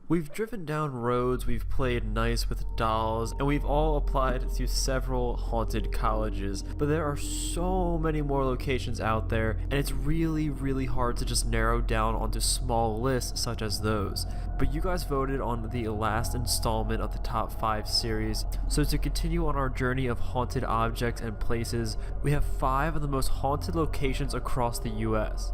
We've driven down roads, we've played nice with dolls, and we've all applied to several haunted colleges, but there are so many more locations out there, and it's really hard to just narrow down onto small lists such as those. But you guys voted on the last installment of the top 5 series, so to continue on our journey of haunted objects and places, we have 5 of the most haunted locations across the US.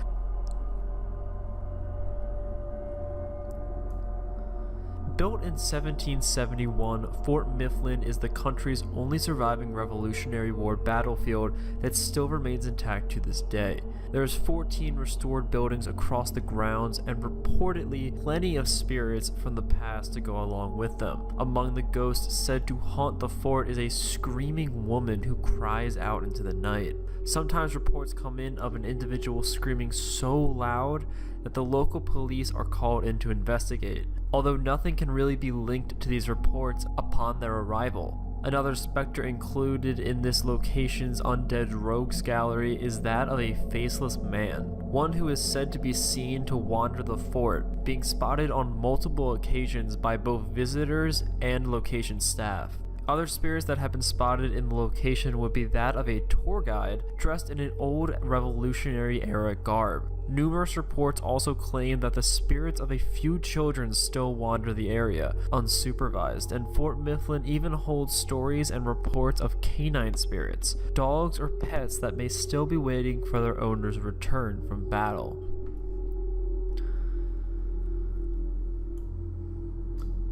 Built in 1771, Fort Mifflin is the country's only surviving Revolutionary War battlefield that still remains intact to this day. There's 14 restored buildings across the grounds and reportedly plenty of spirits from the past to go along with them. Among the ghosts said to haunt the fort is a screaming woman who cries out into the night. Sometimes reports come in of an individual screaming so loud that the local police are called in to investigate, although nothing can really be linked to these reports upon their arrival. Another specter included in this location's undead rogues gallery is that of a faceless man, one who is said to be seen to wander the fort, being spotted on multiple occasions by both visitors and location staff. Other spirits that have been spotted in the location would be that of a tour guide dressed in an old Revolutionary era garb. Numerous reports also claim that the spirits of a few children still wander the area, unsupervised, and Fort Mifflin even holds stories and reports of canine spirits, dogs or pets that may still be waiting for their owner's return from battle.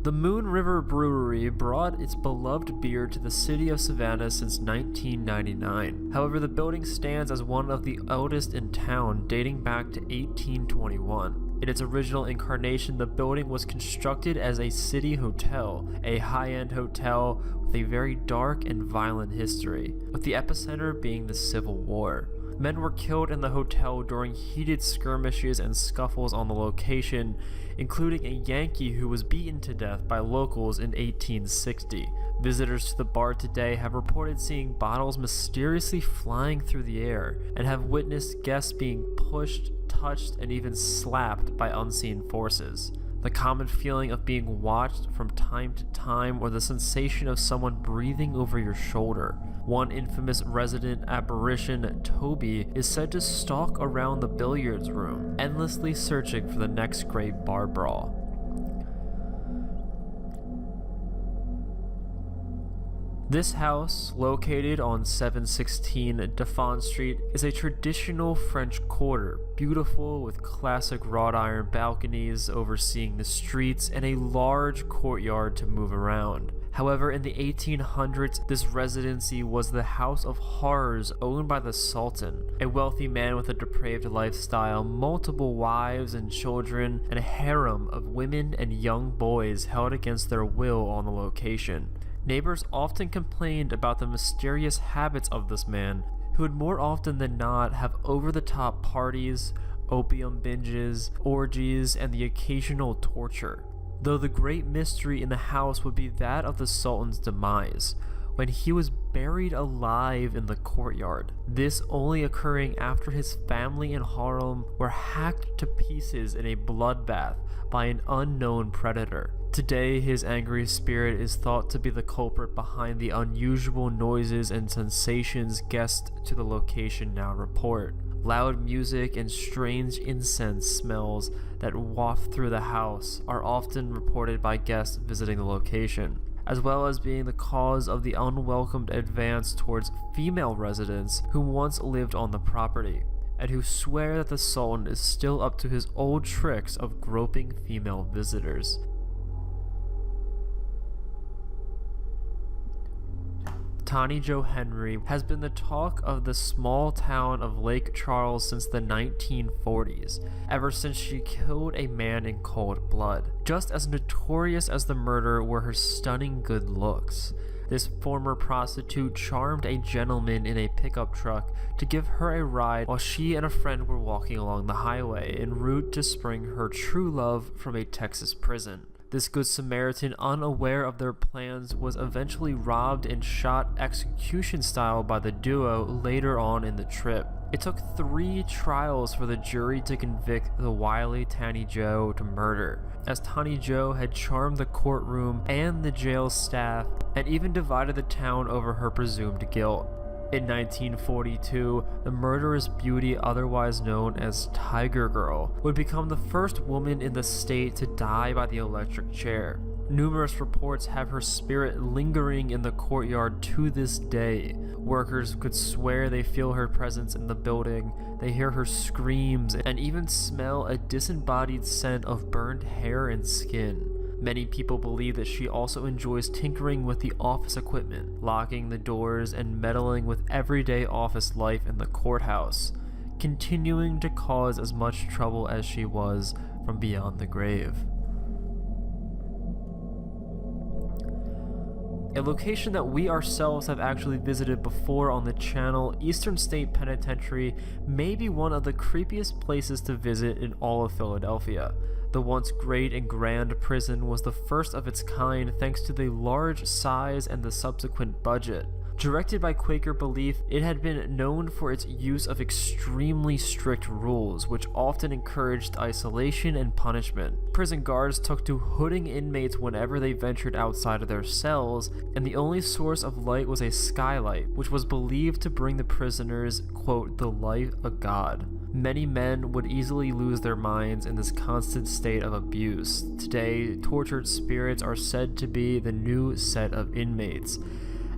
The Moon River Brewery brought its beloved beer to the city of Savannah since 1999. However, the building stands as one of the oldest in town, dating back to 1821. In its original incarnation, the building was constructed as a city hotel, a high-end hotel with a very dark and violent history, with the epicenter being the Civil War. Men were killed in the hotel during heated skirmishes and scuffles on the location, including a Yankee who was beaten to death by locals in 1860. Visitors to the bar today have reported seeing bottles mysteriously flying through the air, and have witnessed guests being pushed, touched, and even slapped by unseen forces. The common feeling of being watched from time to time, or the sensation of someone breathing over your shoulder. One infamous resident apparition, Toby, is said to stalk around the billiards room, endlessly searching for the next great bar brawl. This house, located on 716 Defon Street, is a traditional French quarter, beautiful with classic wrought iron balconies overseeing the streets and a large courtyard to move around. However, in the 1800s, this residency was the house of horrors owned by the Sultan, a wealthy man with a depraved lifestyle, multiple wives and children, and a harem of women and young boys held against their will on the location. Neighbors often complained about the mysterious habits of this man, who would more often than not have over-the-top parties, opium binges, orgies, and the occasional torture. Though the great mystery in the house would be that of the Sultan's demise, when he was buried alive in the courtyard, this only occurring after his family and harem were hacked to pieces in a bloodbath by an unknown predator. Today, his angry spirit is thought to be the culprit behind the unusual noises and sensations guests to the location now report. Loud music and strange incense smells that waft through the house are often reported by guests visiting the location, as well as being the cause of the unwelcomed advance towards female residents who once lived on the property, and who swear that the Sultan is still up to his old tricks of groping female visitors. Connie Jo Henry has been the talk of the small town of Lake Charles since the 1940s, ever since she killed a man in cold blood. Just as notorious as the murder were her stunning good looks. This former prostitute charmed a gentleman in a pickup truck to give her a ride while she and a friend were walking along the highway en route to spring her true love from a Texas prison. This Good Samaritan, unaware of their plans, was eventually robbed and shot execution style by the duo later on in the trip. It took 3 trials for the jury to convict the wily Connie Jo to murder, as Connie Jo had charmed the courtroom and the jail staff and even divided the town over her presumed guilt. In 1942, the murderous beauty, otherwise known as Tiger Girl, would become the first woman in the state to die by the electric chair. Numerous reports have her spirit lingering in the courtyard to this day. Workers could swear they feel her presence in the building, they hear her screams, and even smell a disembodied scent of burned hair and skin. Many people believe that she also enjoys tinkering with the office equipment, locking the doors, and meddling with everyday office life in the courthouse, continuing to cause as much trouble as she was from beyond the grave. A location that we ourselves have actually visited before on the channel, Eastern State Penitentiary, may be one of the creepiest places to visit in all of Philadelphia. The once great and grand prison was the first of its kind thanks to the large size and the subsequent budget. Directed by Quaker belief, it had been known for its use of extremely strict rules, which often encouraged isolation and punishment. Prison guards took to hooding inmates whenever they ventured outside of their cells, and the only source of light was a skylight, which was believed to bring the prisoners, quote, the light of God. Many men would easily lose their minds in this constant state of abuse. Today, tortured spirits are said to be the new set of inmates,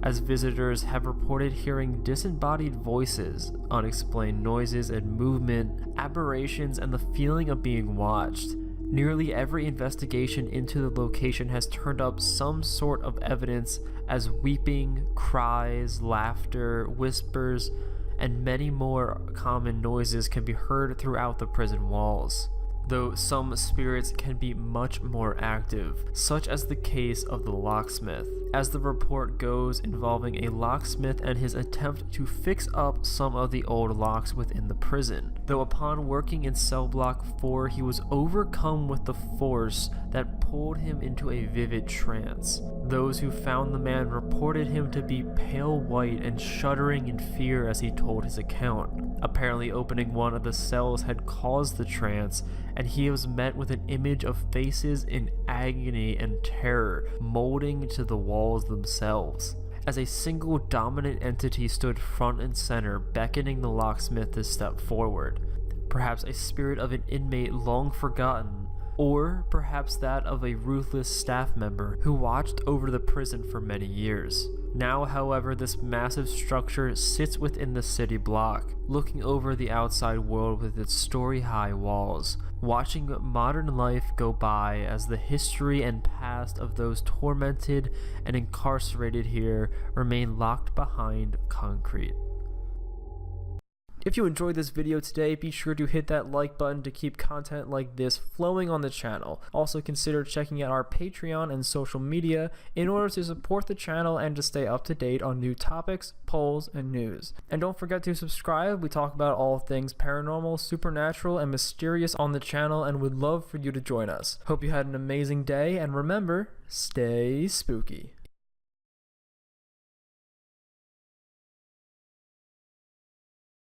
as visitors have reported hearing disembodied voices, unexplained noises and movement, aberrations, and the feeling of being watched. Nearly every investigation into the location has turned up some sort of evidence, as weeping, cries, laughter, whispers, and many more common noises can be heard throughout the prison walls, though some spirits can be much more active, such as the case of the locksmith, as the report goes, involving a locksmith and his attempt to fix up some of the old locks within the prison. Though upon working in cell block 4, he was overcome with the force that pulled him into a vivid trance. Those who found the man reported him to be pale white and shuddering in fear as he told his account. Apparently opening one of the cells had caused the trance, and he was met with an image of faces in agony and terror molding to the walls themselves, as a single dominant entity stood front and center, beckoning the locksmith to step forward. Perhaps a spirit of an inmate long forgotten, or perhaps that of a ruthless staff member who watched over the prison for many years. Now, however, this massive structure sits within the city block, looking over the outside world with its story-high walls, watching modern life go by as the history and past of those tormented and incarcerated here remain locked behind concrete. If you enjoyed this video today, be sure to hit that like button to keep content like this flowing on the channel. Also consider checking out our Patreon and social media in order to support the channel and to stay up to date on new topics, polls, and news. And don't forget to subscribe. We talk about all things paranormal, supernatural, and mysterious on the channel, and would love for you to join us. Hope you had an amazing day, and remember, stay spooky.